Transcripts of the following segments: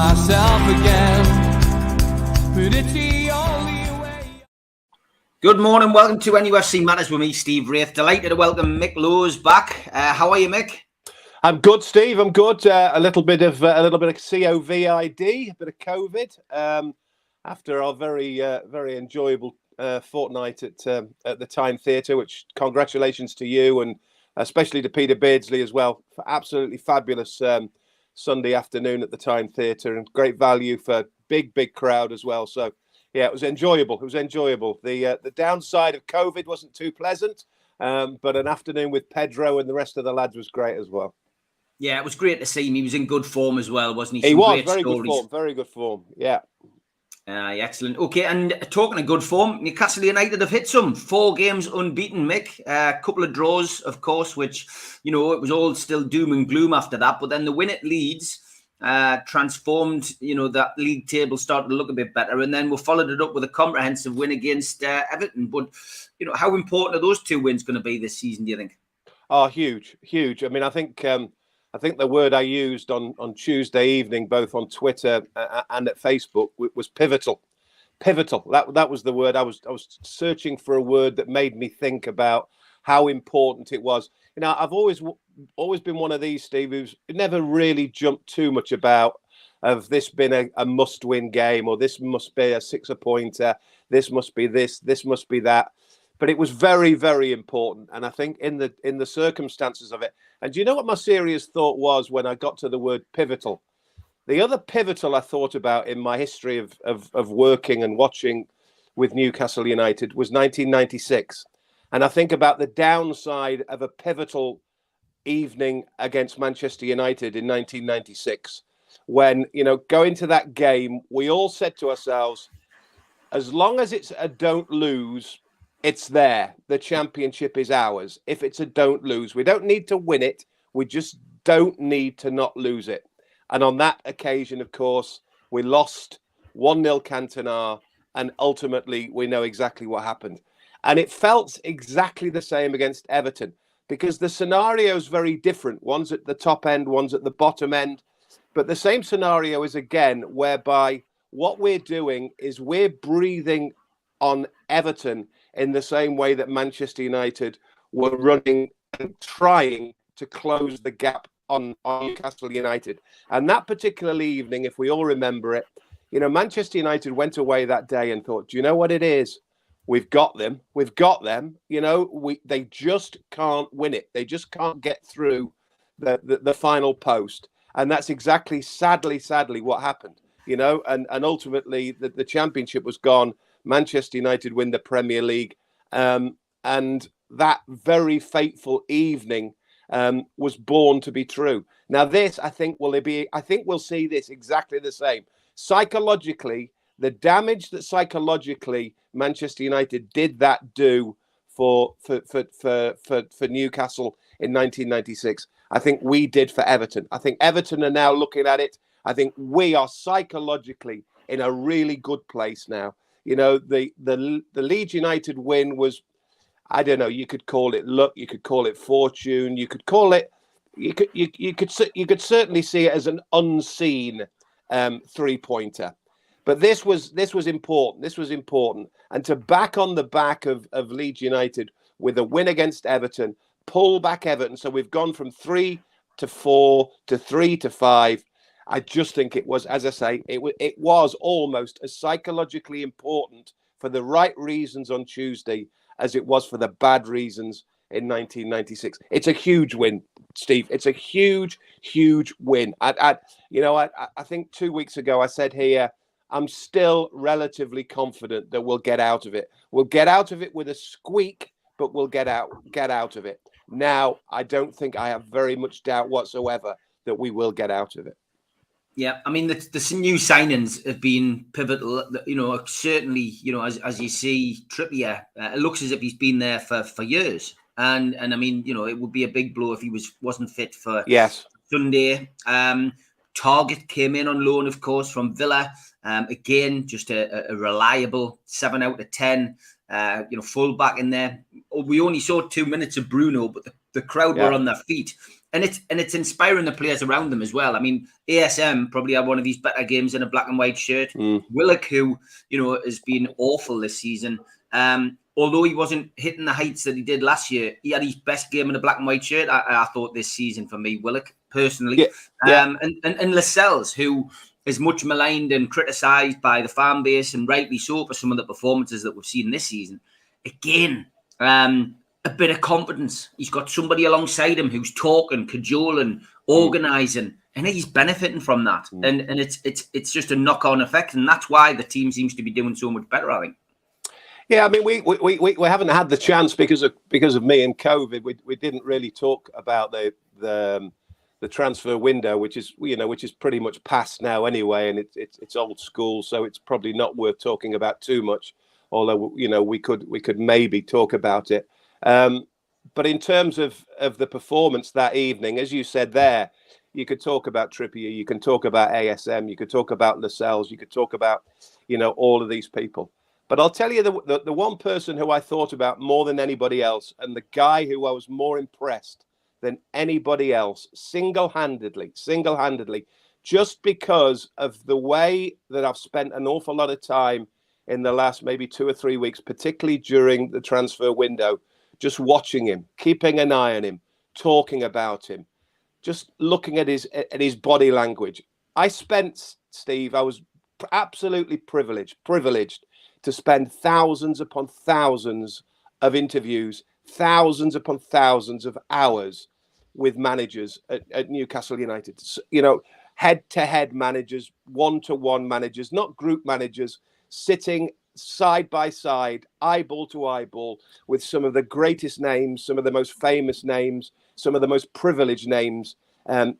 myself again, but it's the only way. Good morning, welcome to NUFC Matters with me, Steve Wraith. Delighted to welcome Mick Lowe's back. How are you, Mick? I'm good, Steve. I'm good. A little bit of COVID, a bit of COVID. After our very enjoyable fortnight at the Tyne Theatre, which congratulations to you and especially to Peter Beardsley as well for absolutely fabulous Sunday afternoon at the Tyne Theatre and great value for big crowd as well. So yeah, it was enjoyable. The downside of COVID wasn't too pleasant, but an afternoon with Pedro and the rest of the lads was great as well. Yeah, it was great to see him. He was in good form as well, wasn't he? He was very good form. Yeah. Excellent. Okay, and talking of good form, Newcastle United have hit some 4 games unbeaten, Mick. A couple of draws, of course, which, it was all still doom and gloom after that. But then the win at Leeds transformed, that league table started to look a bit better. And then we followed it up with a comprehensive win against Everton. But, how important are those 2 wins going to be this season, do you think? Oh, huge. I mean, I think the word I used on Tuesday evening, both on Twitter and at Facebook, was pivotal. Pivotal. That was the word. I was searching for a word that made me think about how important it was. I've always been one of these, Steve, who's never really jumped too much about of this been a must-win game or this must be a 6-pointer. This must be this must be that. But it was very, very important. And I think in the circumstances of it, and do you know what my serious thought was when I got to the word pivotal? The other pivotal I thought about in my history of working and watching with Newcastle United was 1996. And I think about the downside of a pivotal evening against Manchester United in 1996. When, going to that game, we all said to ourselves, as long as it's a don't lose, it's there. The championship is ours. If it's a don't lose, we don't need to win it. We just don't need to not lose it. And on that occasion, of course, we lost 1-0 Cantona, and ultimately we know exactly what happened. And it felt exactly the same against Everton because the scenario is very different. One's at the top end, one's at the bottom end. But the same scenario is again whereby what we're doing is we're breathing on Everton in the same way that Manchester United were running and trying to close the gap on Newcastle United. And that particular evening, if we all remember it, Manchester United went away that day and thought, do you know what it is? We've got them. They just can't win it. They just can't get through the final post. And that's exactly, sadly, what happened. And ultimately the championship was gone. Manchester United win the Premier League. And that very fateful evening was born to be true. Now, this, I think we'll see this exactly the same. Psychologically, the damage that psychologically Manchester United did that do for Newcastle in 1996, I think we did for Everton. I think Everton are now looking at it. I think we are psychologically in a really good place now. The Leeds United win was, I don't know, you could call it luck, you could call it fortune, you could call it, you could certainly see it as an unseen 3-pointer. But this was important. This was important. And to back on the back of Leeds United with a win against Everton, pull back Everton. So we've gone from 3 to 4 to 3 to 5. I just think it was, as I say, it was almost as psychologically important for the right reasons on Tuesday as it was for the bad reasons in 1996. It's a huge win, Steve. It's a huge win. I think 2 weeks ago I said here, I'm still relatively confident that we'll get out of it. We'll get out of it with a squeak, but we'll get out of it. Now, I don't think I have very much doubt whatsoever that we will get out of it. Yeah, I mean, the new signings have been pivotal. Certainly, as you see, Trippier, it looks as if he's been there for years. And I mean, it would be a big blow if he wasn't fit for Sunday. Target came in on loan, of course, from Villa. Again, just a reliable 7 out of 10. Full back in there. We only saw 2 minutes of Bruno, but the crowd were on their feet. And it's inspiring the players around them as well. I mean, ASM probably had one of these better games in a black and white shirt. Willock, who has been awful this season, although he wasn't hitting the heights that he did last year, he had his best game in a black and white shirt. I thought this season for me, Willock personally, and Lascelles, who is much maligned and criticised by the fan base, and rightly so for some of the performances that we've seen this season. Again, a bit of confidence. He's got somebody alongside him who's talking, cajoling, organising, and he's benefiting from that. And it's just a knock-on effect, and that's why the team seems to be doing so much better, I think. Yeah, I mean, we haven't had the chance because of me and COVID. We didn't really talk about the transfer window, which is pretty much past now anyway, and it's old school, so it's probably not worth talking about too much. Although we could maybe talk about it. But in terms of the performance that evening, as you said there, you could talk about Trippier, you can talk about ASM, you could talk about Lascelles, you could talk about all of these people. But I'll tell you the one person who I thought about more than anybody else, and the guy who I was more impressed than anybody else, single-handedly, just because of the way that I've spent an awful lot of time in the last maybe 2 or 3 weeks, particularly during the transfer window, just watching him, keeping an eye on him, talking about him, just looking at his body language. I was absolutely privileged to spend thousands upon thousands of interviews, thousands upon thousands of hours with managers at Newcastle United. Head-to-head managers, one-to-one managers, not group managers, sitting side by side, eyeball to eyeball, with some of the greatest names, some of the most famous names, some of the most privileged names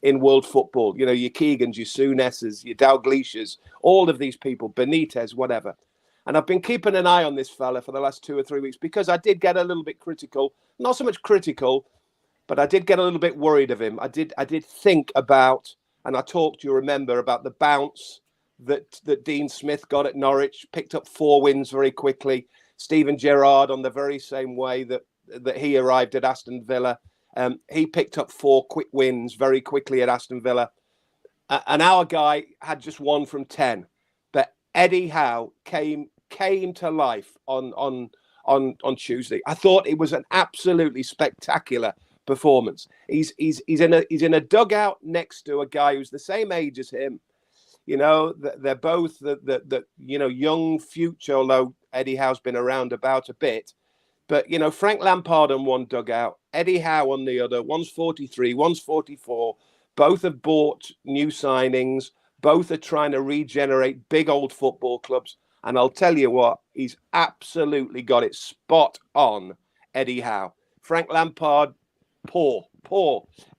in world football. Your Keegans, your Sounesses, your Dalglishas, all of these people, Benitez, whatever. And I've been keeping an eye on this fella for the last 2 or 3 weeks because I did get a little bit critical, not so much critical, but I did get a little bit worried of him. I did think about, and I talked, you remember, about the bounce that Dean Smith got at Norwich, picked up 4 wins very quickly. Steven Gerrard on the very same way that he arrived at Aston Villa. He picked up 4 quick wins very quickly at Aston Villa. And our guy had just 1 from 10. But Eddie Howe came to life on Tuesday. I thought it was an absolutely spectacular performance. He's in a dugout next to a guy who's the same age as him. They're both the young future, although Eddie Howe's been around about a bit. But, Frank Lampard on one dugout, Eddie Howe on the other. One's 43, one's 44. Both have bought new signings. Both are trying to regenerate big old football clubs. And I'll tell you what, he's absolutely got it spot on, Eddie Howe. Frank Lampard, poor.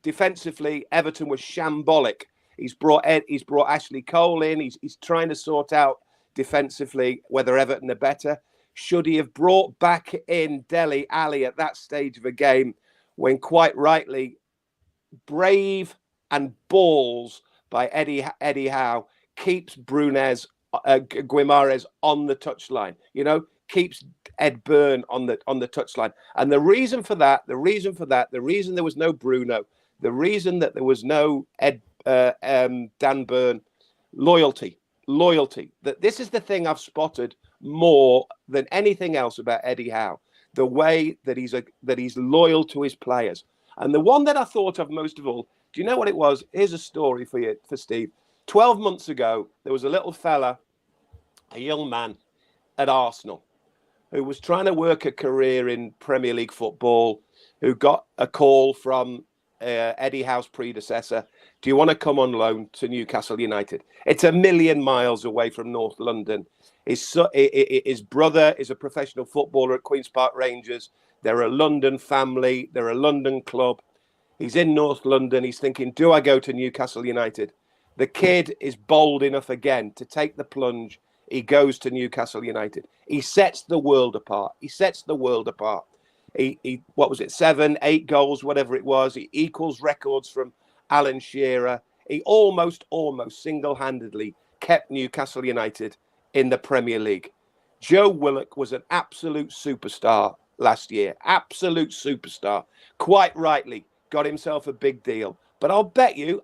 Defensively, Everton was shambolic. He's brought Ashley Cole in. He's trying to sort out defensively whether Everton are better. Should he have brought back in Dele Alli at that stage of a game when, quite rightly, brave and balls by Eddie Howe keeps Guimarães on the touchline, keeps Ed Byrne on the touchline. And the reason there was no Bruno, the reason that there was no Dan Byrne, loyalty. That this is the thing I've spotted more than anything else about Eddie Howe, the way that he's loyal to his players. And the one that I thought of most of all, do you know what it was? Here's a story for Steve. 12 months ago, there was a little fella, a young man at Arsenal, who was trying to work a career in Premier League football, who got a call from Eddie Howe's predecessor. Do you want to come on loan to Newcastle United? It's 1,000,000 miles away from North London. His brother is a professional footballer at Queen's Park Rangers. They're a London family. They're a London club. He's in North London. He's thinking, do I go to Newcastle United? The kid is bold enough again to take the plunge. He goes to Newcastle United. He sets the world apart. He what was it, 7, 8 goals, whatever it was. He equals records from Alan Shearer. He almost single-handedly kept Newcastle United in the Premier League. Joe Willock was an absolute superstar last year. Absolute superstar. Quite rightly, got himself a big deal. But I'll bet you,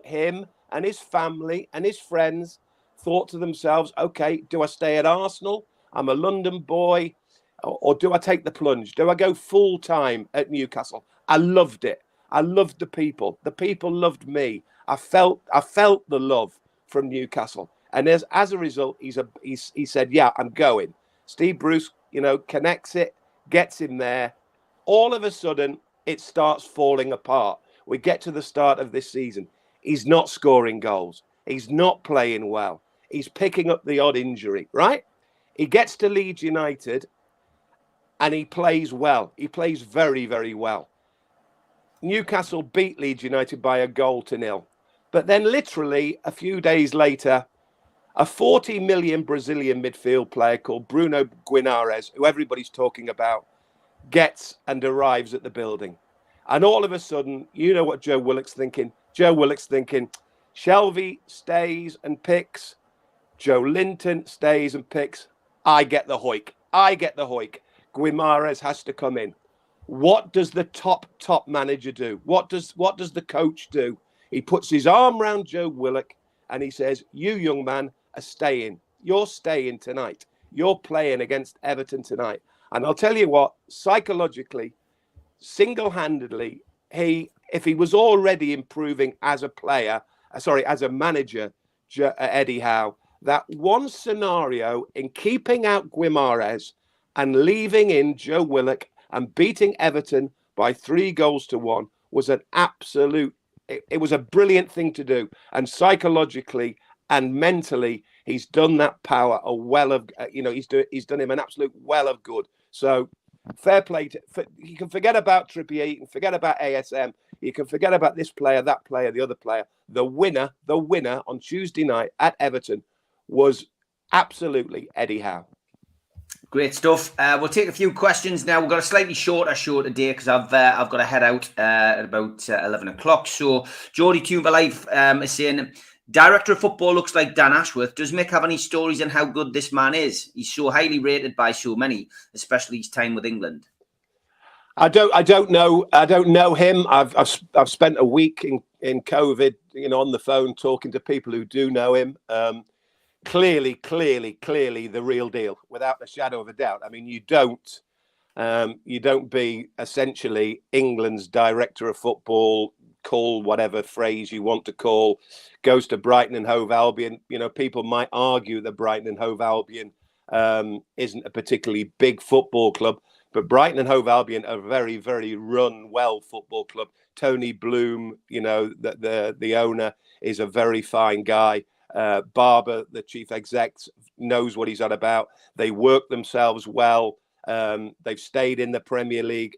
him and his family and his friends thought to themselves, okay, do I stay at Arsenal? I'm a London boy. Or do I take the plunge? Do I go full time at Newcastle? I loved it. I loved the people. The people loved me. I felt the love from Newcastle. And as a result, he said, yeah, I'm going. Steve Bruce, connects it, gets him there. All of a sudden, it starts falling apart. We get to the start of this season. He's not scoring goals. He's not playing well. He's picking up the odd injury, right? He gets to Leeds United and he plays well. He plays very, very well. Newcastle beat Leeds United by 1-0. But then literally a few days later, a 40 million Brazilian midfield player called Bruno Guimarães, who everybody's talking about, gets and arrives at the building. And all of a sudden, you know what Joe Willock's thinking. Joe Willock's thinking, Shelvey stays and picks. Joe Linton stays and picks. I get the hoik. Guimarães has to come in. What does the top manager do? What does the coach do? He puts his arm around Joe Willock and he says, you young man are staying. You're staying tonight. You're playing against Everton tonight. And I'll tell you what, psychologically, single-handedly, if he was already improving as a manager, Eddie Howe, that one scenario in keeping out Guimarães and leaving in Joe Willock and beating Everton by 3-1 was an absolute, it was a brilliant thing to do. And psychologically and mentally, he's done that power a well of, he's done him an absolute well of good. So fair play. You can forget about Trippier, you can forget about ASM, you can forget about this player, that player, the other player. The winner on Tuesday night at Everton was absolutely Eddie Howe. Great stuff. We'll take a few questions now. We've got a slightly shorter show today because I've got to head out at about 11 o'clock. So Geordie Tuber Live is saying, Director of Football looks like Dan Ashworth. Does Mick have any stories on how good this man is? He's so highly rated by so many, especially his time with England. I don't know him. I've spent a week in COVID, on the phone talking to people who do know him. Clearly the real deal, without a shadow of a doubt. I mean, you don't be essentially England's director of football, call whatever phrase you want to call, goes to Brighton and Hove Albion. People might argue that Brighton and Hove Albion isn't a particularly big football club, but Brighton and Hove Albion are a very, very run well football club. Tony Bloom, the owner, is a very fine guy. Barber, the chief exec, knows what he's on about. They work themselves well. They've stayed in the Premier League.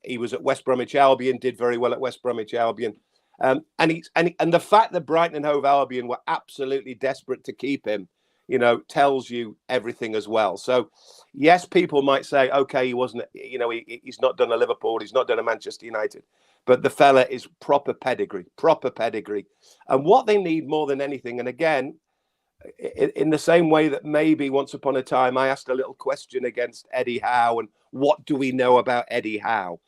He was at West Bromwich Albion, did very well at West Bromwich Albion. And the fact that Brighton and Hove Albion were absolutely desperate to keep him, tells you everything as well. So, yes, people might say, okay, he wasn't, he's not done a Liverpool, he's not done a Manchester United, but the fella is proper pedigree. And what they need more than anything, and again, in the same way that maybe once upon a time I asked a little question against Eddie Howe, and what do we know about Eddie Howe?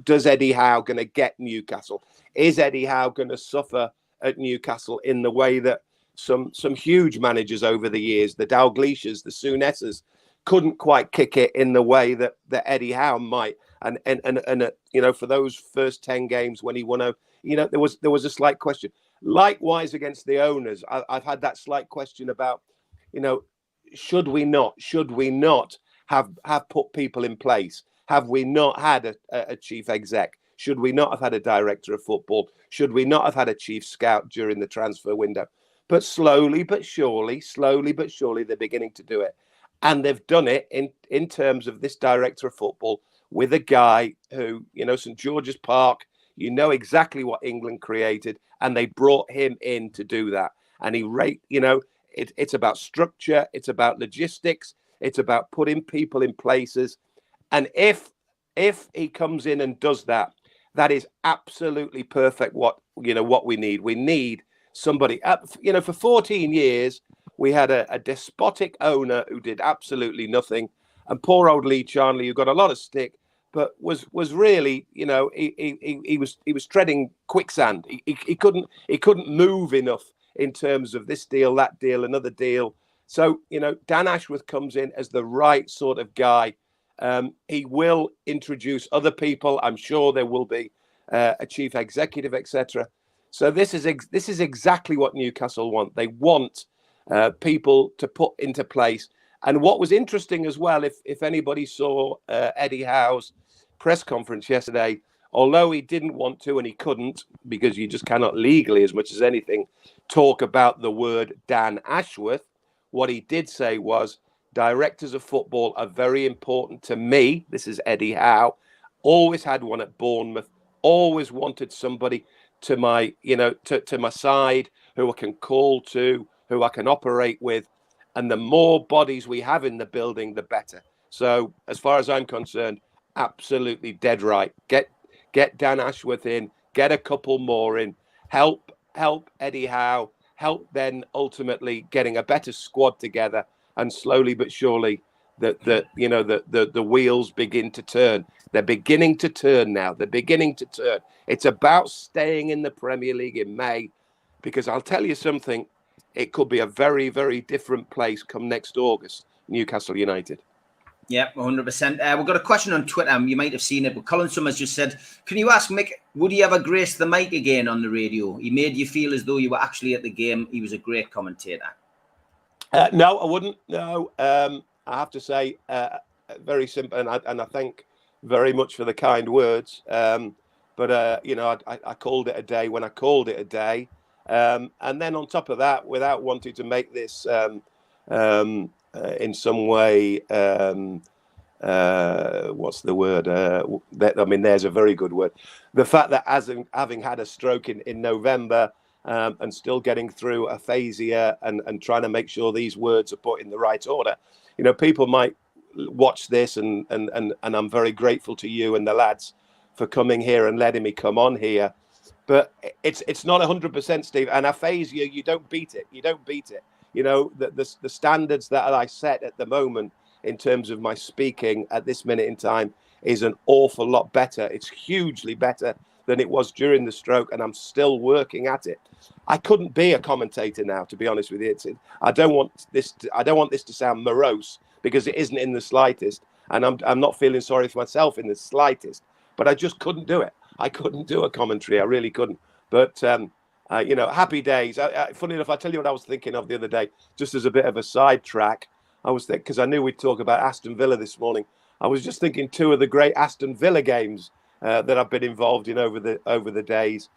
Does Eddie Howe going to get Newcastle? Is Eddie Howe going to suffer at Newcastle in the way that some huge managers over the years, the Dalglishers, the Sounessers, couldn't quite kick it in the way that Eddie Howe might? And for those first 10 games when he won, there was a slight question. Likewise against the owners, I've had that slight question about, should we not have put people in place? Have we not had a chief exec? Should we not have had a director of football? Should we not have had a chief scout during the transfer window? But slowly but surely, they're beginning to do it. And they've done it in terms of this director of football with a guy who, St. George's Park, exactly what England created, and they brought him in to do that. And it's about structure, it's about logistics, it's about putting people in places. And if he comes in and does that, that is absolutely perfect. What we need. We need somebody. For 14 years, we had a despotic owner who did absolutely nothing, and poor old Lee Charnley, who got a lot of stick, but was really, you know, he was treading quicksand. He couldn't move enough in terms of this deal, that deal, another deal. So, you know, Dan Ashworth comes in as the right sort of guy. He will introduce other people. I'm sure there will be a chief executive, etc. So this is exactly what Newcastle want. They want people to put into place. And what was interesting as well, if anybody saw Eddie Howe's press conference yesterday, although he didn't want to and he couldn't, because you just cannot legally, as much as anything, talk about the word Dan Ashworth, what he did say was, directors of football are very important to me. This is Eddie Howe. Always had one at Bournemouth. Always wanted somebody to my, you know, to my side, who I can call to, who I can operate with. And the more bodies we have in the building, the better. So as far as I'm concerned, absolutely dead right. Get Dan Ashworth in, get a couple more in, help Eddie Howe, help then ultimately getting a better squad together, and slowly but surely the wheels begin to turn. They're beginning to turn now. They're beginning to turn. It's about staying in the Premier League in May, because I'll tell you something, it could be a very, very different place come next August, Newcastle United. Yeah, 100%. We've got a question on Twitter. You might have seen it, but Colin Summers just said, can you ask Mick, would he ever grace the mic again on the radio? He made you feel as though you were actually at the game. He was a great commentator. No, I wouldn't. No, I have to say, very simple, and I thank very much for the kind words. But you know, I called it a day when I called it a day. And then on top of that, without wanting to make this in some way, what's the word? I mean, there's a very good word. The fact that having had a stroke in November and still getting through aphasia and trying to make sure these words are put in the right order, you know, people might watch this and I'm very grateful to you and the lads for coming here and letting me come on here. But it's not 100%, Steve. And aphasia, you don't beat it. You don't beat it. You know, the standards that I set at the moment in terms of my speaking at this minute in time is an awful lot better. It's hugely better than it was during the stroke, and I'm still working at it. I couldn't be a commentator now, to be honest with you. I don't want this to sound morose, because it isn't in the slightest, and I'm not feeling sorry for myself in the slightest. But I just couldn't do it. I couldn't do a commentary. I really couldn't. But, you know, happy days. Funny enough, I tell you what I was thinking of the other day, just as a bit of a sidetrack. I was thinking, because I knew we'd talk about Aston Villa this morning. I was just thinking two of the great Aston Villa games that I've been involved in over the days.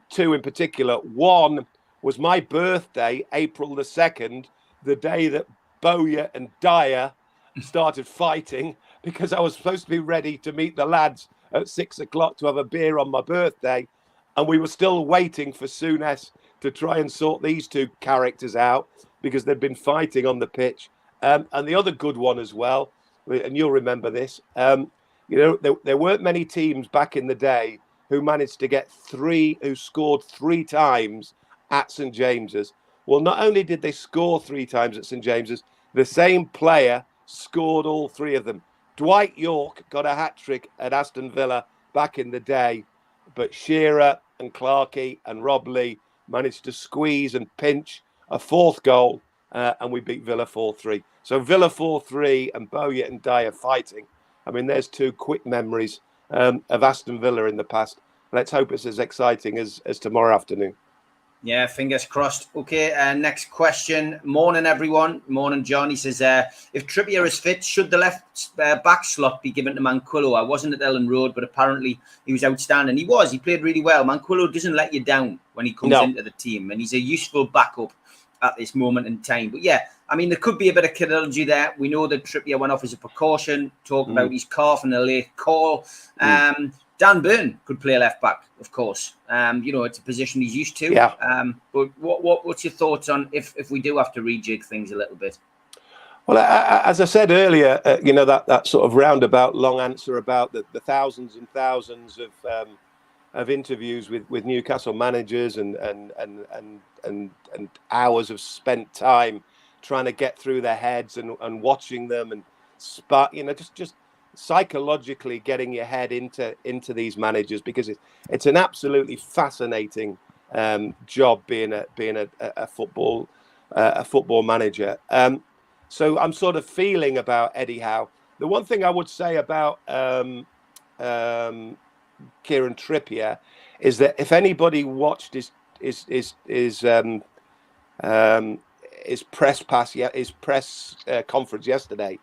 Two in particular. One was my birthday, April the 2nd, the day that Bowyer and Dyer started fighting, because I was supposed to be ready to meet the lads at 6 o'clock to have a beer on my birthday, and we were still waiting for Souness to try and sort these two characters out, because they'd been fighting on the pitch. And the other good one as well, and you'll remember this, you know, there weren't many teams back in the day who managed to get who scored 3 times at St James's. Well, not only did they score 3 times at St James's, the same player scored all 3 of them. Dwight York got a hat-trick at Aston Villa back in the day, but Shearer and Clarkey and Rob Lee managed to squeeze and pinch a 4th goal, and we beat Villa 4-3. So Villa 4-3 and Bowyer and Dyer fighting. I mean, there's 2 quick memories of Aston Villa in the past. Let's hope it's as exciting as tomorrow afternoon. Yeah, fingers crossed. Okay, next question. Morning, everyone. Morning, John. He says, if Trippier is fit, should the left back slot be given to Manquillo? I wasn't at Ellen Road, but apparently he was outstanding. He was. He played really well. Manquillo doesn't let you down when he comes into the team, and he's a useful backup at this moment in time. But yeah, I mean, there could be a bit of kidology there. We know that Trippier went off as a precaution, talking about his calf and a late call. Dan Burn could play left back, of course. You know, it's a position he's used to. Yeah. But what's your thoughts on if we do have to rejig things a little bit? Well, as I said earlier, you know, that sort of roundabout long answer about the thousands and thousands of interviews with Newcastle managers and hours of spent time trying to get through their heads and watching them and you know, just psychologically getting your head into these managers, because it's an absolutely fascinating job being a football manager. So I'm sort of feeling about Eddie Howe. The one thing I would say about Kieran Trippier is that if anybody watched his press conference yesterday,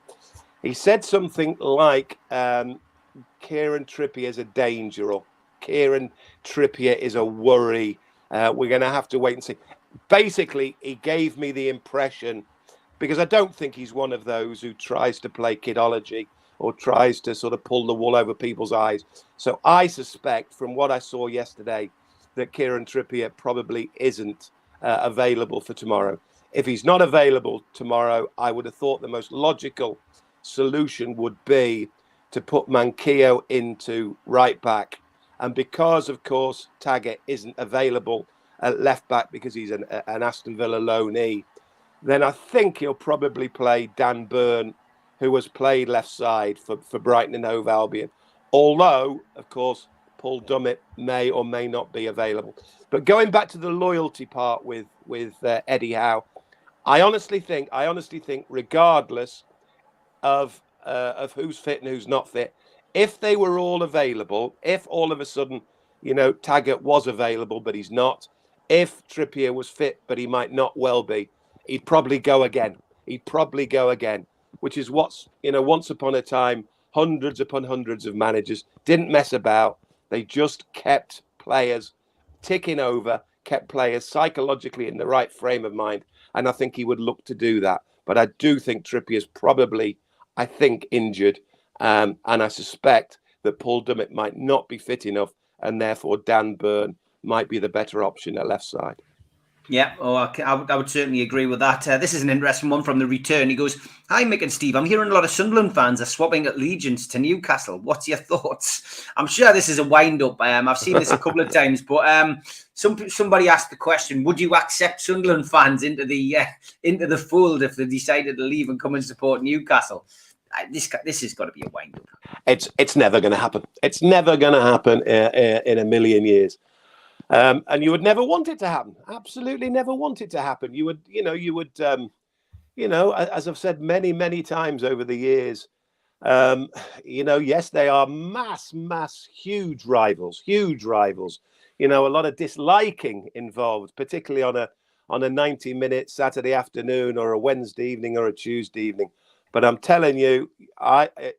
he said something like Kieran Trippier is a danger, or Kieran Trippier is a worry. We're going to have to wait and see. Basically, he gave me the impression, because I don't think he's one of those who tries to play kidology or tries to sort of pull the wool over people's eyes. So I suspect, from what I saw yesterday, that Kieran Trippier probably isn't available for tomorrow. If he's not available tomorrow, I would have thought the most logical solution would be to put Manquillo into right back. And because, of course, Taggart isn't available at left back because he's an Aston Villa loanee, then I think he'll probably play Dan Burn, who has played left side for Brighton and Hove Albion. Although, of course, Paul Dummett may or may not be available. But going back to the loyalty part with Eddie Howe, I honestly think, regardless of who's fit and who's not fit, if they were all available, if all of a sudden, Taggart was available but he's not, if Trippier was fit but he might not well be, he'd probably go again. Which is what's, once upon a time, hundreds upon hundreds of managers didn't mess about. They just kept players ticking over, kept players psychologically in the right frame of mind. And I think he would look to do that. But I do think Trippier's probably, injured. And I suspect that Paul Dummett might not be fit enough. And therefore, Dan Burn might be the better option at left side. Yeah, I would certainly agree with that. This is an interesting one from the return. He goes, "Hi, Mick and Steve. I'm hearing a lot of Sunderland fans are swapping allegiance to Newcastle. What's your thoughts?" I'm sure this is a wind-up. I've seen this a couple of times, but somebody asked the question, would you accept Sunderland fans into the fold if they decided to leave and come and support Newcastle? This has got to be a wind-up. It's never going to happen. It's never going to happen in a million years. And you would never want it to happen. Absolutely never want it to happen. You would, as I've said many, many times over the years, yes, they are huge rivals. A lot of disliking involved, particularly on a 90-minute Saturday afternoon or a Wednesday evening or a Tuesday evening. But I'm telling you,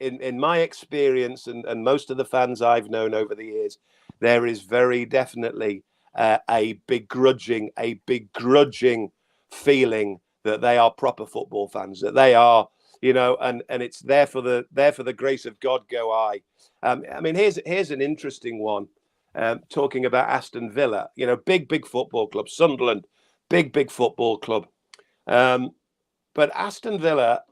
in my experience and most of the fans I've known over the years, there is very definitely a begrudging feeling that they are proper football fans, that they are, and it's there for the grace of God go I. Here's an interesting one. Talking about Aston Villa, big football club. Sunderland, big football club. But Aston Villa,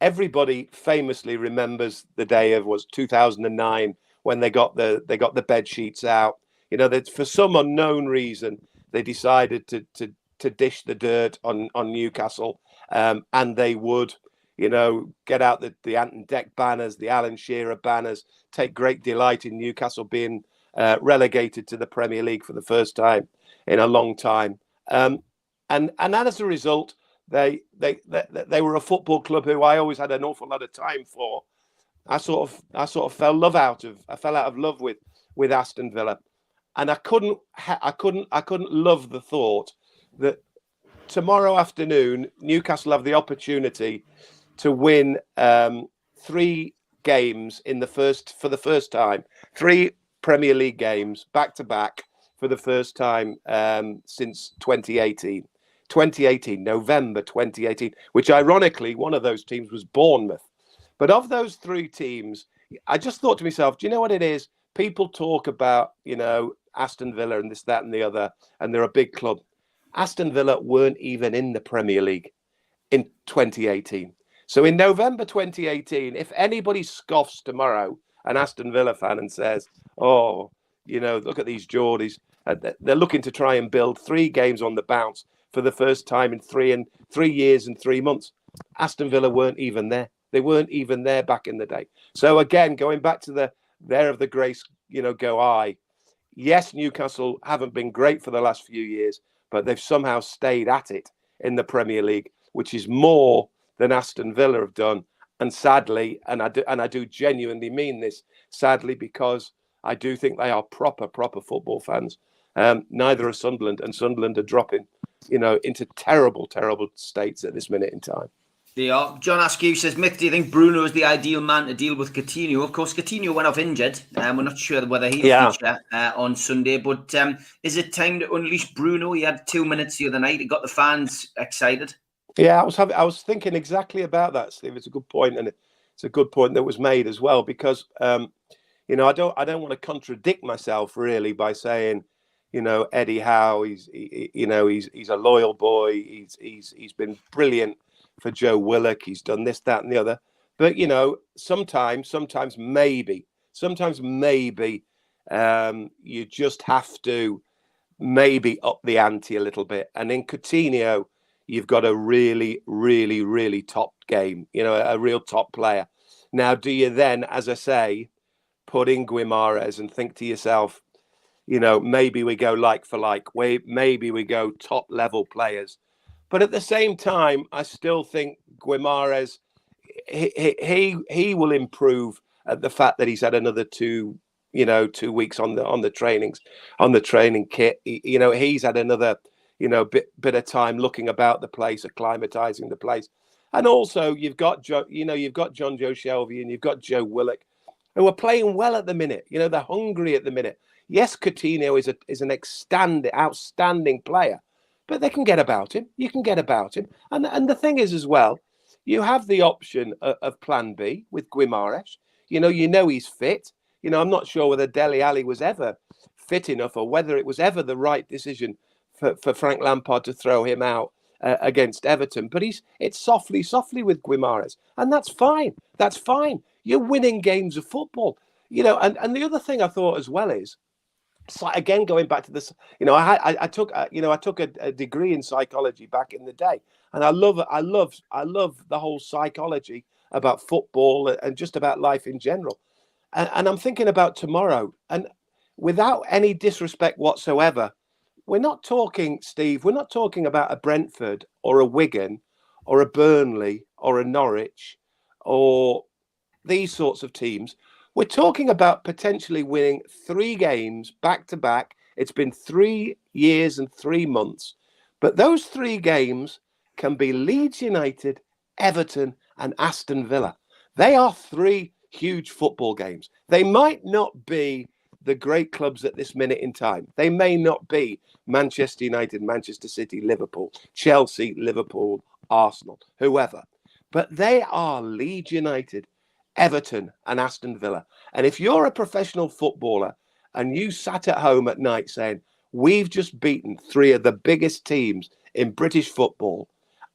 everybody famously remembers the day of 2009 when they got the bed sheets out. That for some unknown reason they decided to dish the dirt on Newcastle, and they would, get out the Ant and Deck banners, the Alan Shearer banners, take great delight in Newcastle being relegated to the Premier League for the first time in a long time, and as a result, they were a football club who I always had an awful lot of time for. I sort of fell out of love with Aston Villa, and I couldn't love the thought that tomorrow afternoon Newcastle have the opportunity to win 3 games for the first time, 3 Premier League games back to back for the first time since 2018. November 2018, which ironically one of those teams was Bournemouth. But of those 3 teams, I just thought to myself, do you know what it is? People talk about, Aston Villa and this, that, and the other, and they're a big club. Aston Villa weren't even in the Premier League in 2018. So in November 2018, if anybody scoffs tomorrow, an Aston Villa fan, and says, "Oh, look at these Geordies," they're looking to try and build 3 games on the bounce for the first time in 3 years and 3 months. Aston Villa weren't even there. They weren't even there back in the day. So again, going back to the there of the grace, go I. Yes, Newcastle haven't been great for the last few years, but they've somehow stayed at it in the Premier League, which is more than Aston Villa have done. And sadly, and I do genuinely mean this, sadly, because I do think they are proper football fans. Neither are Sunderland, and Sunderland are dropping, into terrible states at this minute in time. They are. John Askew says, Mick, do you think Bruno is the ideal man to deal with Coutinho? Of course, Coutinho went off injured. We're not sure whether he'll feature on Sunday, but is it time to unleash Bruno? He had 2 minutes the other night. He got the fans excited. Yeah, I was thinking exactly about that, Steve. It's a good point, and it's a good point that was made as well, because I don't want to contradict myself really by saying, Eddie Howe, he's a loyal boy. He's been brilliant for Joe Willock. He's done this, that, and the other. But sometimes maybe you just have to maybe up the ante a little bit. And in Coutinho, you've got a really top game, a real top player. Now, do you then, as I say, put in Guimarães and think to yourself, maybe we go like for like, maybe we go top level players. But at the same time, I still think Guimarães, he will improve at the fact that he's had another 2 weeks on the training kit. He's had another bit of time looking about the place, acclimatizing the place. And also you've got John Joe Shelby and you've got Joe Willock, who are playing well at the minute. They're hungry at the minute. Yes, Coutinho is an outstanding player, but they can get about him. You can get about him. And the thing is as well, you have the option of plan B with Guimarães. He's fit. I'm not sure whether Dele Alli was ever fit enough or whether it was ever the right decision for Frank Lampard to throw him out against Everton. But it's softly with Guimarães. And that's fine. That's fine. You're winning games of football. And the other thing I thought as well is, so again, going back to this, I took a degree in psychology back in the day, and I love the whole psychology about football and just about life in general. And I'm thinking about tomorrow, and without any disrespect whatsoever, we're not talking, Steve, we're not talking about a Brentford or a Wigan or a Burnley or a Norwich or these sorts of teams. We're talking about potentially winning 3 games back to back. It's been 3 years and 3 months. But those 3 games can be Leeds United, Everton, and Aston Villa. They are 3 huge football games. They might not be the great clubs at this minute in time. They may not be Manchester United, Manchester City, Liverpool, Chelsea, Liverpool, Arsenal, whoever. But they are Leeds United, Everton, and Aston Villa. And if you're a professional footballer and you sat at home at night saying, we've just beaten 3 of the biggest teams in British football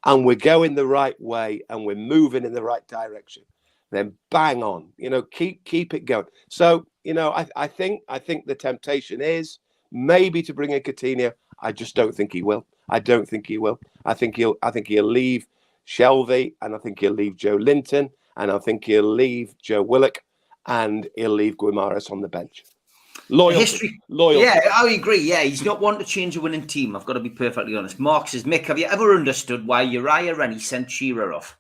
and we're going the right way and we're moving in the right direction, then bang on, keep it going. So, I think the temptation is maybe to bring in Coutinho. I just don't think he will. I don't think he will. I think he'll leave Shelvey, and I think he'll leave Joe Linton, and I think he'll leave Joe Willock, and he'll leave Guimarães on the bench. Loyalty. Yeah, I agree. Yeah, he's not one to change a winning team. I've got to be perfectly honest. Mark says, Mick, have you ever understood why Uriah Rennie sent Shearer off?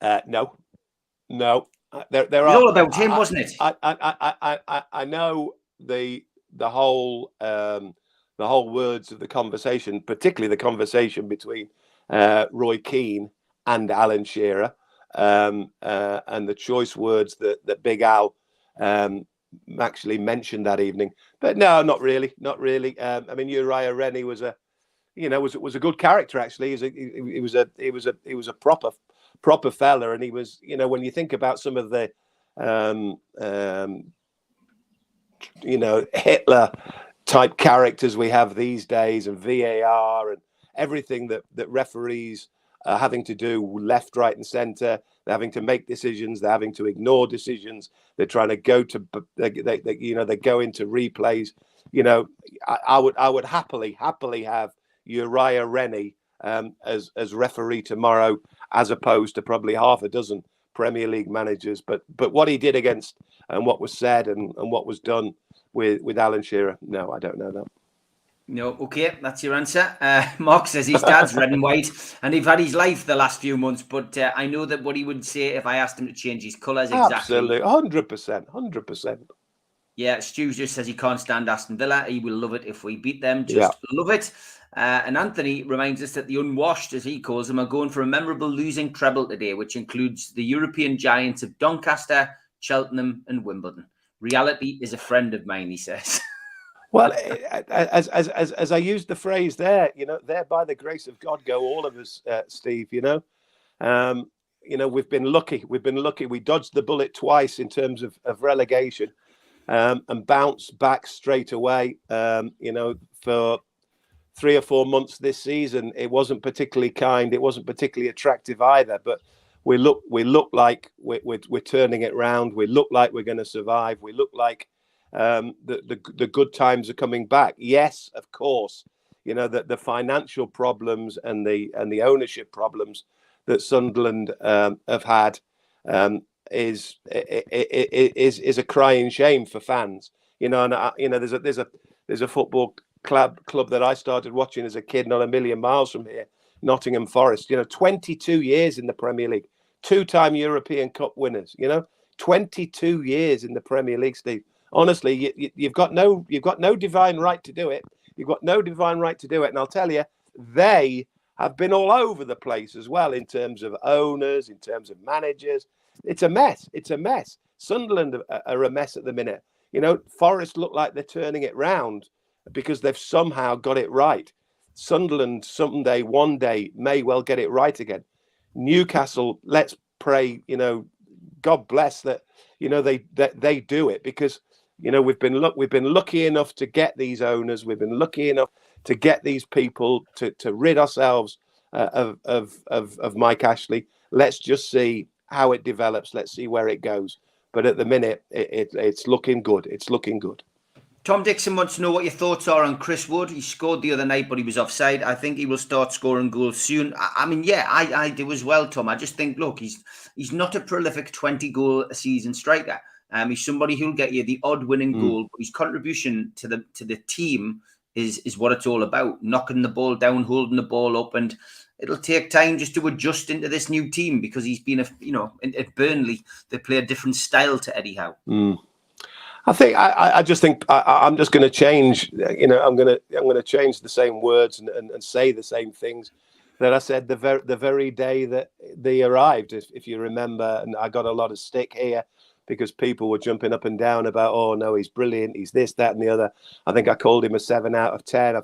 No. There it was all about him, wasn't it? I know the whole words of the conversation, particularly the conversation between Roy Keane and Alan Shearer, and the choice words that Big Al actually mentioned that evening. But no, not really. I mean, Uriah Rennie was a good character actually. He was a proper fella, and he was, when you think about some of the Hitler type characters we have these days, and VAR and everything that referees are having to do left, right, and centre. They're having to make decisions. They're having to ignore decisions. They're trying to go to they go into replays. I would happily have Uriah Rennie as referee tomorrow, as opposed to probably half a dozen Premier League managers. But what he did against and what was said and what was done with Alan Shearer, no, I don't know that. No, okay, that's your answer. Mark says his dad's red and white, and he've had his life the last few months. But I know that what he would say if I asked him to change his colours exactly. Absolutely, 100%. Yeah, Stu just says he can't stand Aston Villa. He will love it if we beat them. Just love it. And Anthony reminds us that the unwashed, as he calls them, are going for a memorable losing treble today, which includes the European giants of Doncaster, Cheltenham, and Wimbledon. Reality is a friend of mine, he says. Well, as I used the phrase there, there by the grace of God go all of us, Steve. We've been lucky. We dodged the bullet twice in terms of relegation, and bounced back straight away. For 3 or 4 months this season, it wasn't particularly kind. It wasn't particularly attractive either. But we look like we're turning it round. We look like we're going to survive. We look like the good times are coming back. Yes, of course, the financial problems and the ownership problems that Sunderland have had is a crying shame for fans. There's a football club that I started watching as a kid, not a million miles from here, Nottingham Forest. 22 years in the Premier League, 2-time European Cup winners. 22 years in the Premier League, Steve. Honestly, you've got no divine right to do it. You've got no divine right to do it. And I'll tell you, they have been all over the place as well in terms of owners, in terms of managers. It's a mess. Sunderland are a mess at the minute. Forest look like they're turning it round because they've somehow got it right. Sunderland one day may well get it right again. Newcastle, let's pray, God bless that, they do it, because we've been lucky enough to get these owners. We've been lucky enough to get these people to rid ourselves of Mike Ashley. Let's just see how it develops. Let's see where it goes. But at the minute, it's looking good. It's looking good. Tom Dixon wants to know what your thoughts are on Chris Wood. He scored the other night, but he was offside. I think he will start scoring goals soon. I do as well, Tom. I just think, look, he's not a prolific 20-goal-a-season striker. He's somebody who'll get you the odd winning goal, but his contribution to the team is what it's all about. Knocking the ball down, holding the ball up, and it'll take time just to adjust into this new team, because he's been at Burnley, they play a different style to Eddie Howe. I think I'm just going to change. I'm going to change the same words and say the same things that I said the very day that they arrived. If you remember, and I got a lot of stick here because people were jumping up and down about, oh no, he's brilliant, he's this, that, and the other. I think I called him a 7 out of 10. I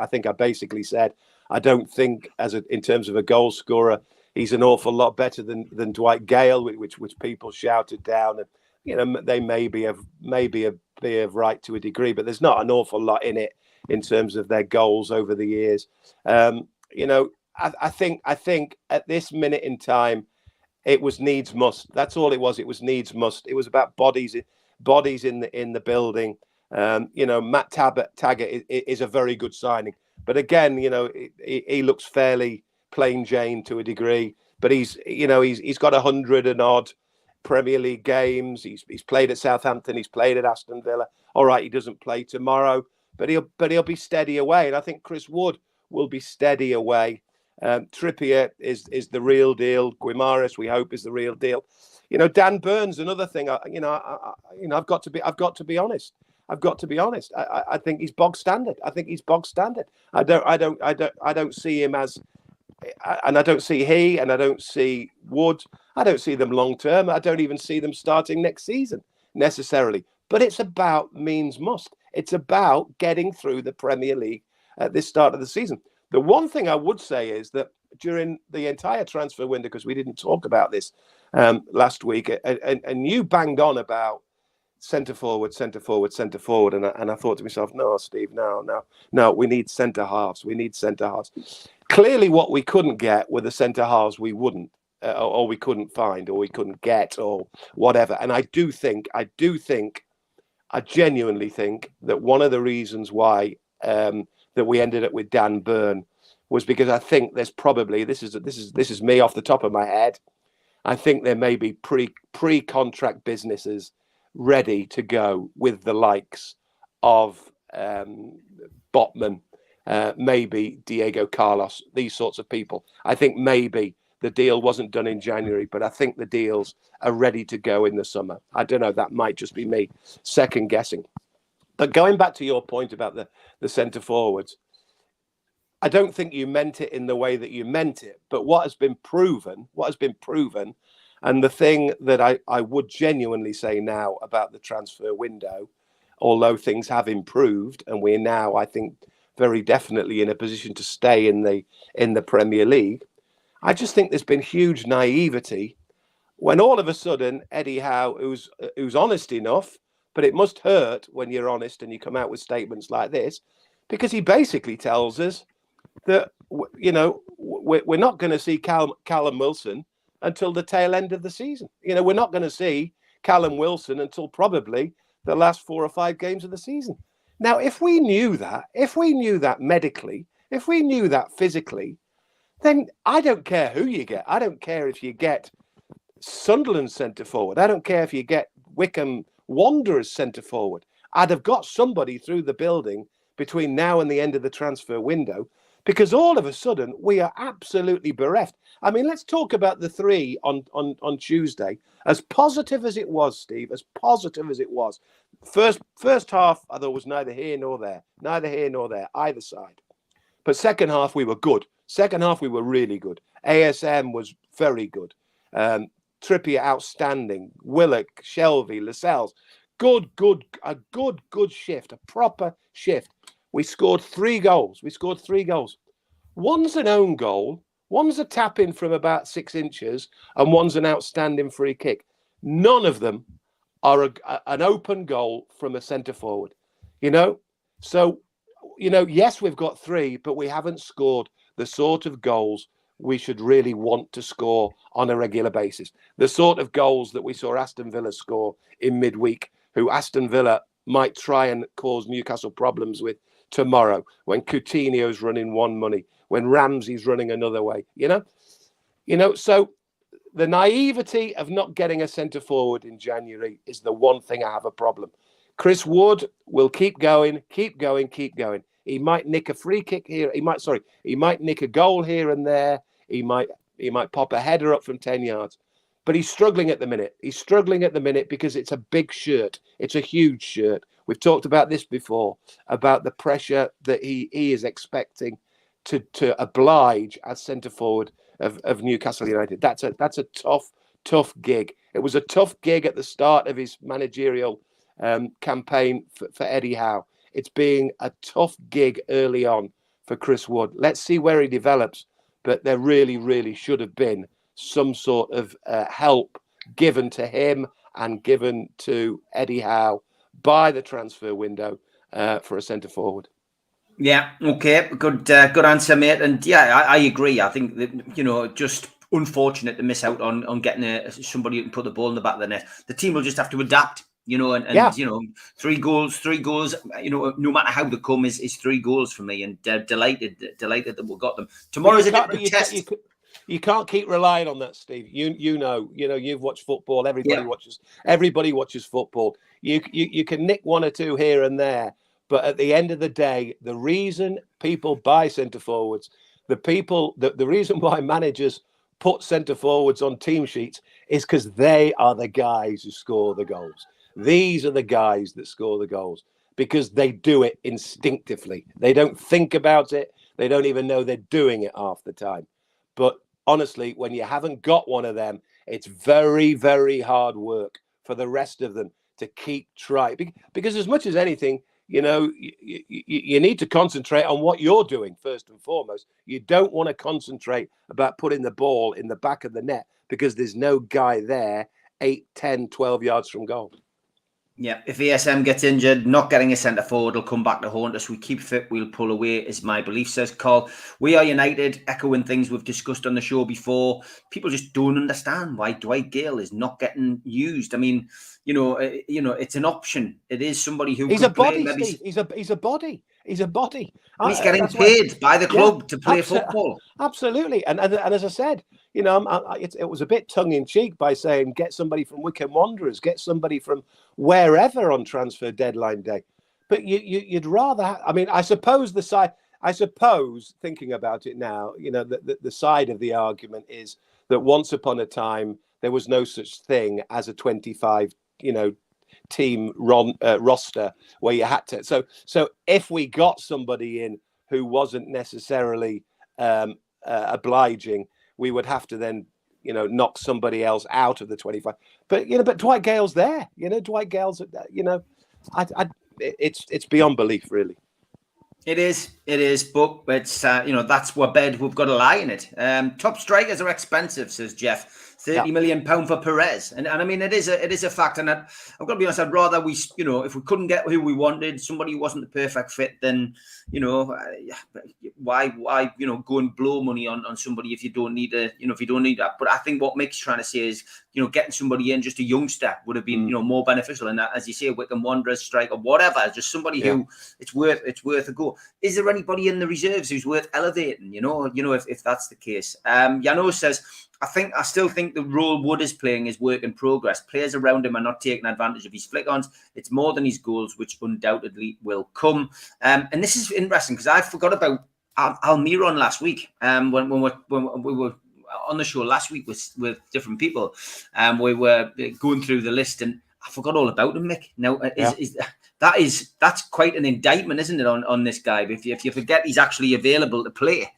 think I basically said I don't think in terms of a goal scorer, he's an awful lot better than Dwight Gale, which people shouted down. And they may be of right to a degree, but there's not an awful lot in it in terms of their goals over the years. I think at this minute in time, it was needs must. That's all it was. It was needs must. It was about bodies in the building. Matt Taggart is a very good signing, but again, he looks fairly plain Jane to a degree. But he's got 100 and odd Premier League games. He's played at Southampton. He's played at Aston Villa. All right, he doesn't play tomorrow, but he'll be steady away. And I think Chris Wood will be steady away. Trippier is the real deal. Guimares, we hope, is the real deal. Dan Burns, another thing. I've got to be honest. I think he's bog standard. I don't see him as, and I don't see and I don't see Wood. I don't see them long term. I don't even see them starting next season necessarily. But it's about means must. It's about getting through the Premier League at this start of the season. The one thing I would say is that during the entire transfer window, because we didn't talk about this last week, and you banged on about centre forward, and I thought to myself, no, Steve, no, we need centre halves. Clearly, what we couldn't get were the centre halves we wouldn't, or we couldn't find, or we couldn't get, or whatever. And I genuinely think that one of the reasons why that we ended up with Dan Burn was because I think there's probably, this is me off the top of my head, I think there may be pre-contract businesses ready to go with the likes of Botman, maybe Diego Carlos, these sorts of people. I think maybe the deal wasn't done in January, but I think the deals are ready to go in the summer. I don't know, that might just be me second guessing. But going back to your point about the centre forwards, I don't think you meant it in the way that you meant it, but what has been proven, and the thing that I would genuinely say now about the transfer window, although things have improved and we're now, I think, very definitely in a position to stay in the Premier League, I just think there's been huge naivety when all of a sudden Eddie Howe, who's honest enough, but it must hurt when you're honest and you come out with statements like this, because he basically tells us that, you know, we're not going to see Callum Wilson until the tail end of the season. You know, we're not going to see Callum Wilson until probably the last 4 or 5 games of the season. Now, if we knew that medically, if we knew that physically, then I don't care who you get. I don't care if you get Sunderland centre forward. I don't care if you get Wycombe Wanderers centre forward. I'd have got somebody through the building between now and the end of the transfer window, because all of a sudden we are absolutely bereft. I mean, let's talk about the 3 on Tuesday. As positive as it was, Steve, as positive as it was. First half, I thought was neither here nor there, either side. But second half, we were good. Second half, we were really good. ASM was very good. Trippier, outstanding. Willock, Shelvey, Lascelles, good shift, a proper shift. We scored 3 goals. One's an own goal, one's a tap in from about 6 inches, and one's an outstanding free kick. None of them are an open goal from a centre forward. You know, so, you know, yes, we've got 3, but we haven't scored the sort of goals we should really want to score on a regular basis. The sort of goals that we saw Aston Villa score in midweek, who Aston Villa might try and cause Newcastle problems with tomorrow, when Coutinho's running one money, when Ramsey's running another way, you know, so the naivety of not getting a centre forward in January is the one thing I have a problem. Chris Wood will keep going. He might nick a free kick here. He might nick a goal here and there. He might pop a header up from 10 yards. But he's struggling at the minute. Because it's a big shirt. It's a huge shirt. We've talked about this before, about the pressure that he is expecting to oblige as centre forward of Newcastle United. That's a tough gig. It was a tough gig at the start of his managerial campaign for Eddie Howe. It's being a tough gig early on for Chris Wood. Let's see where he develops. But there really, really should have been some sort of help given to him and given to Eddie Howe by the transfer window for a centre forward. Yeah, okay, good answer, mate. And yeah, I agree. I think that, you know, just unfortunate to miss out on getting somebody who can put the ball in the back of the net. The team will just have to adapt, you know, and yeah. You know, 3 goals, you know, no matter how they come, is 3 goals for me, and delighted that we got them. Tomorrow's a different test. You can't keep relying on that, Steve. You know, you've watched football. Everybody watches football. You can nick 1 or 2 here and there, but at the end of the day, the reason people buy centre forwards, the reason why managers put centre forwards on team sheets is because they are the guys who score the goals. These are the guys that score the goals because they do it instinctively. They don't think about it. They don't even know they're doing it half the time. But honestly, when you haven't got one of them, it's very, very hard work for the rest of them to keep trying. Because as much as anything, you know, you need to concentrate on what you're doing first and foremost. You don't want to concentrate about putting the ball in the back of the net because there's no guy there 8, 10, 12 yards from goal. Yeah, if ASM gets injured, not getting a centre forward will come back to haunt us. We keep fit, we'll pull away, is my belief, says Carl. We are united, echoing things we've discussed on the show before. People just don't understand why Dwight Gale is not getting used. I mean, you know, it's an option. It is somebody who he's a body, Steve. He's a body. He's a body. And he's getting paid by the club to play football. Absolutely. And as I said, you know, it was a bit tongue in cheek by saying get somebody from Wycombe Wanderers, get somebody from wherever on transfer deadline day. But you'd rather. I mean, I suppose the side. I suppose thinking about it now, you know, the side of the argument is that once upon a time there was no such thing as a 25, you know, team roster where you had to. So if we got somebody in who wasn't necessarily obliging, we would have to then, you know, knock somebody else out of the 25. But you know, but Dwight Gale's there. You know, Dwight Gale's. You know, it's beyond belief, really. It is, but it's you know, that's what bed we've got to lie in it. Top strikers are expensive, says Jeff. £30 million for Perez, and I mean it is a fact. And I've got to be honest, I'd rather we, you know, if we couldn't get who we wanted, somebody who wasn't the perfect fit, then you know, why you know, go and blow money on somebody if you don't need that. But I think what Mick's trying to say is, you know, getting somebody in, just a youngster, would have been you know, more beneficial. And as you say, Wycombe Wanderers, striker, whatever, just somebody who it's worth a go. Is there anybody in the reserves who's worth elevating? You know, if that's the case. Yano says, I still think the role Wood is playing is work in progress. Players around him are not taking advantage of his flick-ons. It's more than his goals, which undoubtedly will come. And this is interesting because I forgot about Almiron last week. When we were on the show last week with different people, we were going through the list, and I forgot all about him, Mick. Now, that's quite an indictment, isn't it, on this guy? If you forget he's actually available to play.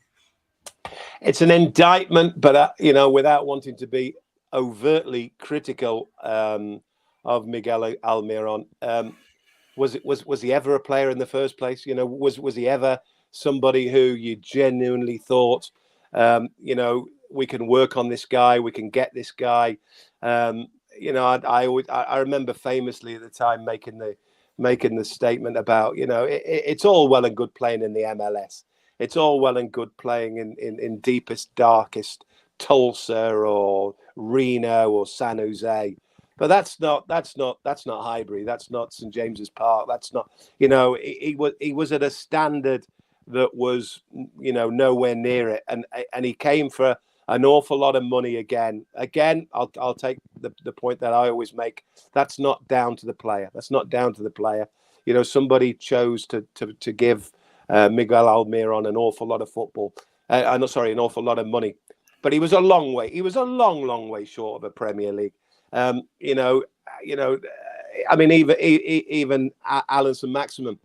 It's an indictment, but you know, without wanting to be overtly critical of Miguel Almiron, was he ever a player in the first place? You know, was he ever somebody who you genuinely thought, you know, we can work on this guy, we can get this guy? You know, I remember famously at the time making the statement about, you know, it's all well and good playing in the MLS. It's all well and good playing in deepest, darkest Tulsa or Reno or San Jose, but that's not Highbury. That's not St James's Park. That's not, you know, he was at a standard that was, you know, nowhere near it, and he came for an awful lot of money again. I'll take the point that I always make. That's not down to the player. That's not down to the player. You know, somebody chose to give Miguel Almiron an awful lot of football. An awful lot of money. But he was a long way. He was a long way short of a Premier League. You know. I mean, even Alan Maximum,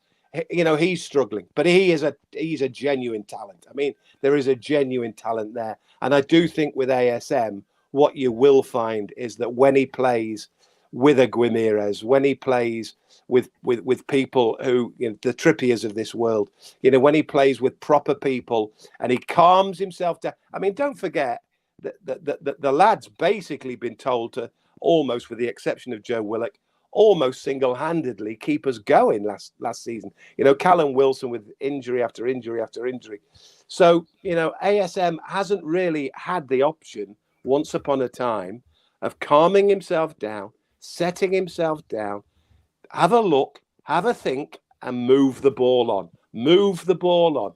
you know, he's struggling, but he's a genuine talent. I mean, there is a genuine talent there, and I do think with ASM, what you will find is that when he plays with a Guimaraes, when he plays with people who, you know, the Trippiers of this world, you know, when he plays with proper people and he calms himself down. I mean, don't forget that the lad's basically been told to, almost with the exception of Joe Willock, almost single-handedly keep us going last season. You know, Callum Wilson with injury after injury after injury. So, you know, ASM hasn't really had the option once upon a time of calming himself down, setting himself down, have a look, have a think, and move the ball on. Move the ball on.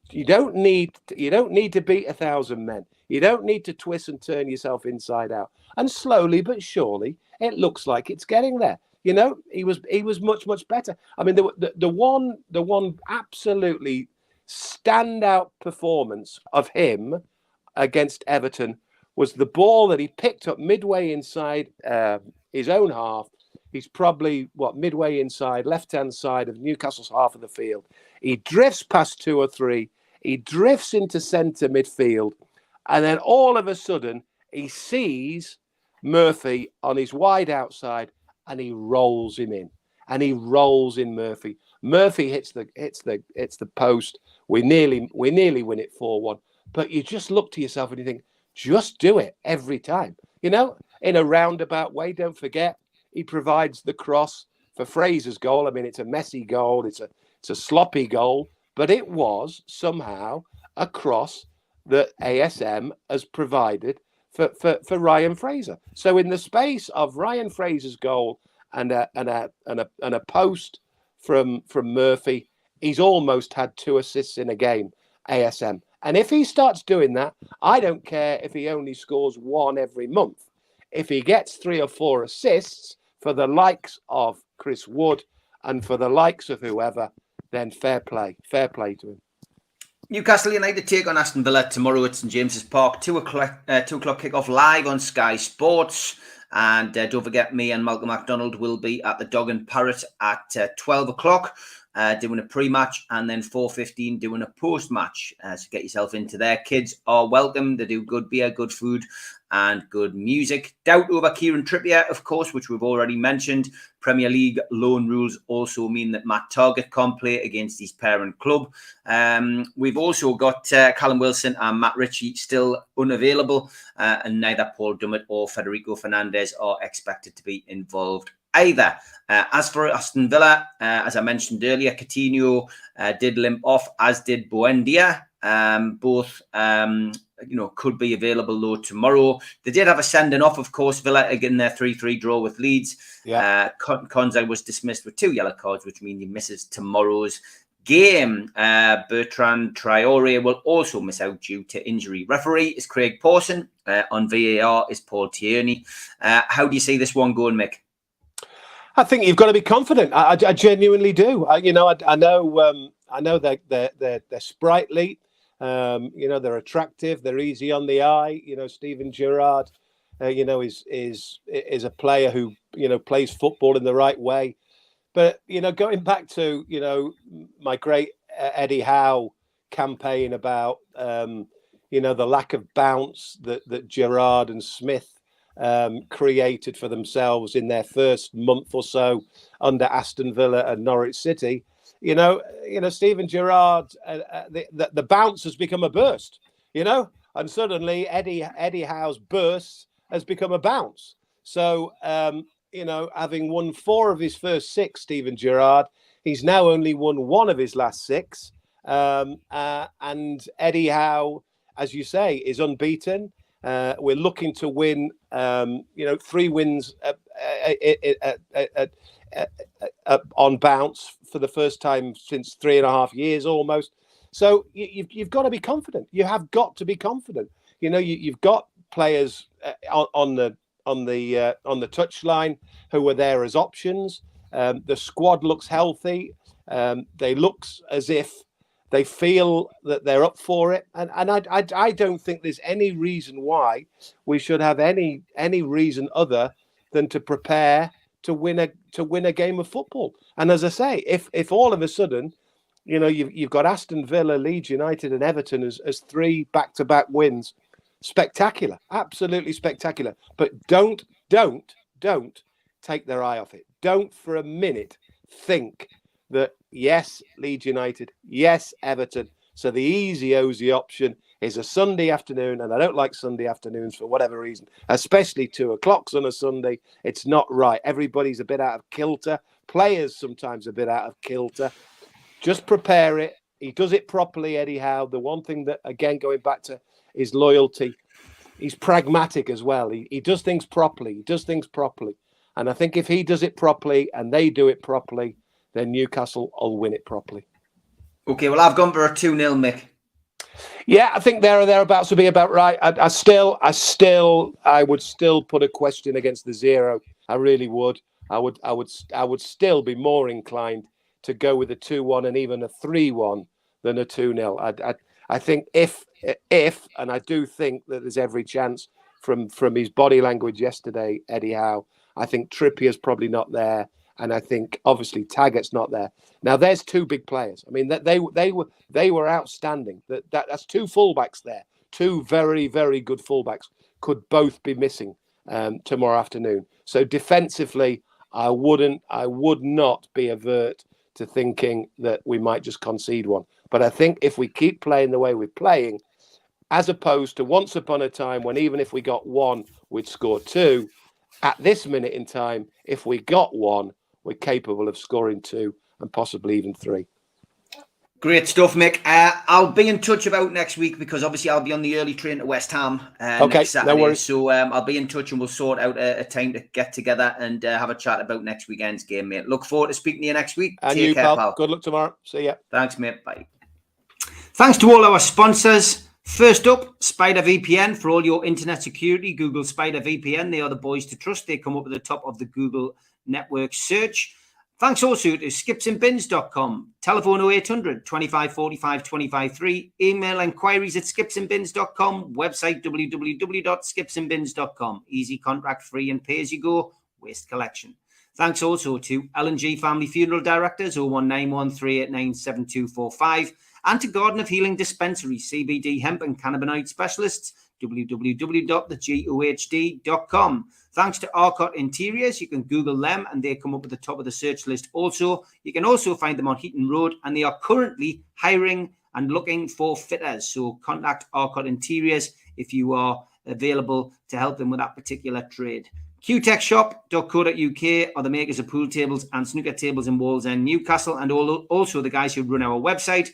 You don't need to beat 1,000 men. You don't need to twist and turn yourself inside out. And slowly but surely, it looks like it's getting there. You know, he was much better. I mean, the one absolutely standout performance of him against Everton was the ball that he picked up midway inside his own half. He's probably, midway inside, left-hand side of Newcastle's half of the field. He drifts past 2 or 3. He drifts into centre midfield. And then all of a sudden, he sees Murphy on his wide outside, and he rolls him in. And he rolls in Murphy. Murphy hits the post. We nearly win it 4-1. But you just look to yourself and you think, just do it every time. You know, in a roundabout way. Don't forget, he provides the cross for Fraser's goal. I mean, it's a messy goal. It's a sloppy goal, but it was somehow a cross that ASM has provided for Ryan Fraser. So in the space of Ryan Fraser's goal and a post from Murphy, he's almost had 2 assists in a game, ASM. And if he starts doing that, I don't care if he only scores 1 every month. If he gets 3 or 4 assists for the likes of Chris Wood and for the likes of whoever, then fair play to him. Newcastle United take on Aston Villa tomorrow at St James's Park, 2:00 kickoff live on Sky Sports. And don't forget, me and Malcolm MacDonald will be at the Dog and Parrot at 12 o'clock. Doing a pre-match, and then 4:15 doing a post-match. So get yourself into there. Kids are welcome. They do good beer, good food, and good music. Doubt over Kieran Trippier, of course, which we've already mentioned. Premier League loan rules also mean that Matt Targett can't play against his parent club. We've also got Callum Wilson and Matt Ritchie still unavailable, and neither Paul Dummett or Federico Fernandez are expected to be involved either. As for Aston Villa, as I mentioned earlier, Coutinho did limp off, as did Buendia. Both, could be available though tomorrow. They did have a sending off, of course. Villa again, their 3-3 draw with Leeds. Yeah. Konza was dismissed with 2 yellow cards, which means he misses tomorrow's game. Bertrand Traore will also miss out due to injury. Referee is Craig Pawson. On VAR is Paul Tierney. How do you see this one going, Mick? I think you've got to be confident. I genuinely do. I know they're sprightly. They're attractive. They're easy on the eye. Steven Gerrard, is a player who plays football in the right way. But going back to my great Eddie Howe campaign about the lack of bounce that Gerrard and Smith created for themselves in their first month or so under Aston Villa and Norwich City. Steven Gerrard, the bounce has become a burst, and suddenly Eddie Howe's burst has become a bounce. So, having won 4 of his first 6, Steven Gerrard, he's now only won 1 of his last 6. And Eddie Howe, as you say, is unbeaten. We're looking to win, 3 wins on bounce for the first time since 3.5 years almost. So you've got to be confident. You have got to be confident. You've got players on the touchline who are there as options. The squad looks healthy. They look as if they feel that they're up for it, and I don't think there's any reason why we should have any reason other than to prepare to win a game of football. And as I say, if all of a sudden, you've got Aston Villa, Leeds United, and Everton as 3 back-to-back wins, spectacular, absolutely spectacular. But don't take their eye off it. Don't for a minute think that, yes, Leeds United, yes, Everton. So the easy option is a Sunday afternoon, and I don't like Sunday afternoons for whatever reason, especially 2 o'clock on a Sunday. It's not right. Everybody's a bit out of kilter. Players sometimes a bit out of kilter. Just prepare it. He does it properly, Eddie Howe. The one thing that, again, going back to his loyalty, he's pragmatic as well. He does things properly. And I think if he does it properly and they do it properly, then Newcastle will win it properly. Okay, well, I've gone for a 2-0, Mick. Yeah, I think there or thereabouts would be about right. I would still put a question against the 0. I really would. I would still be more inclined to go with a 2-1 and even a 3-1 than a 2-0. I think if, and I do think that there's every chance from his body language yesterday, Eddie Howe, I think Trippier's probably not there. And I think obviously Taggart's not there. Now there's 2 big players. I mean, they were outstanding. That's 2 fullbacks there. 2 very, very good fullbacks could both be missing tomorrow afternoon. So defensively, I would not be avert to thinking that we might just concede 1. But I think if we keep playing the way we're playing, as opposed to once upon a time when even if we got 1, we'd score 2. At this minute in time, if we got 1, we're capable of scoring 2 and possibly even 3. Great stuff, Mick. I'll be in touch about next week because obviously I'll be on the early train to West Ham next Saturday. No worries. So I'll be in touch and we'll sort out a time to get together and have a chat about next weekend's game, mate. Look forward to speaking to you next week. And Take you, care, pal. Good luck tomorrow. See ya. Thanks, mate. Bye. Thanks to all our sponsors. First up, Spider VPN for all your internet security. Google Spider VPN. They are the boys to trust. They come up at the top of the Google network search. Thanks also to skipsandbins.com. Telephone 0800 25 45 25 3. Email inquiries at skipsandbins.com. Website www.skipsandbins.com. Easy, contract free and pay as you go. Waste collection. Thanks also to L&G Family Funeral Directors 01913897245 and to Garden of Healing Dispensary, CBD hemp and cannabinoid specialists www.thegohd.com. Thanks to Arcot Interiors. You can Google them and they come up at the top of the search list also. You can also find them on Heaton Road and they are currently hiring and looking for fitters. So contact Arcot Interiors if you are available to help them with that particular trade. qtechshop.co.uk are the makers of pool tables and snooker tables in Wallsend, Newcastle, and also the guys who run our website.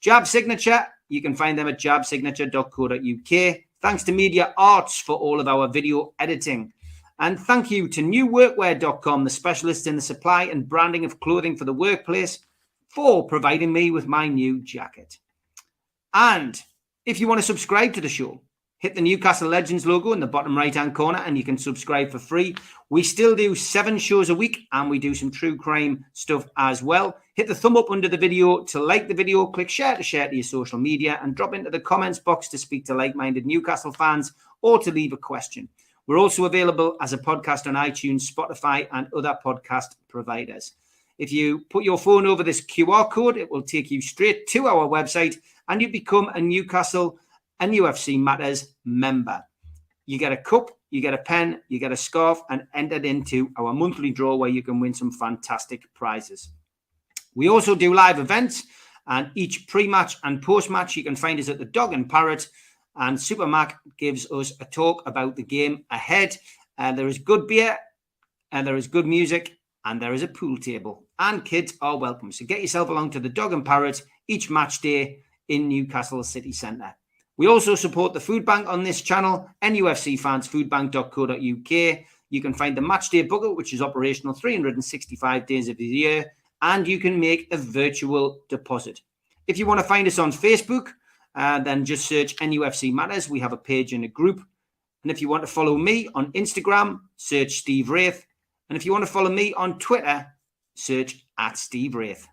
Jab Signature, you can find them at jabsignature.co.uk. Thanks to Media Arts for all of our video editing. And thank you to newworkwear.com, the specialists in the supply and branding of clothing for the workplace, for providing me with my new jacket. And if you want to subscribe to the show, hit the Newcastle Legends logo in the bottom right-hand corner and you can subscribe for free. We still do 7 shows a week and we do some true crime stuff as well. Hit the thumb up under the video to like the video, click share to your social media and drop into the comments box to speak to like-minded Newcastle fans or to leave a question. We're also available as a podcast on iTunes, Spotify and other podcast providers. If you put your phone over this QR code, it will take you straight to our website and you become a Newcastle and NUFC Matters member. You get a cup, you get a pen, you get a scarf and entered into our monthly draw where you can win some fantastic prizes. We also do live events and each pre-match and post-match you can find us at the Dog and Parrot and Super Mac gives us a talk about the game ahead. There is good beer and there is good music and there is a pool table and kids are welcome. So get yourself along to the Dog and Parrot each match day in Newcastle City Centre. We also support the food bank on this channel, nufcfansfoodbank.co.uk. You can find the Matchday Bucket, which is operational 365 days of the year, and you can make a virtual deposit. If you want to find us on Facebook, then just search NUFC Matters. We have a page and a group. And if you want to follow me on Instagram, search Steve Wraith. And if you want to follow me on Twitter, search @Steve Wraith.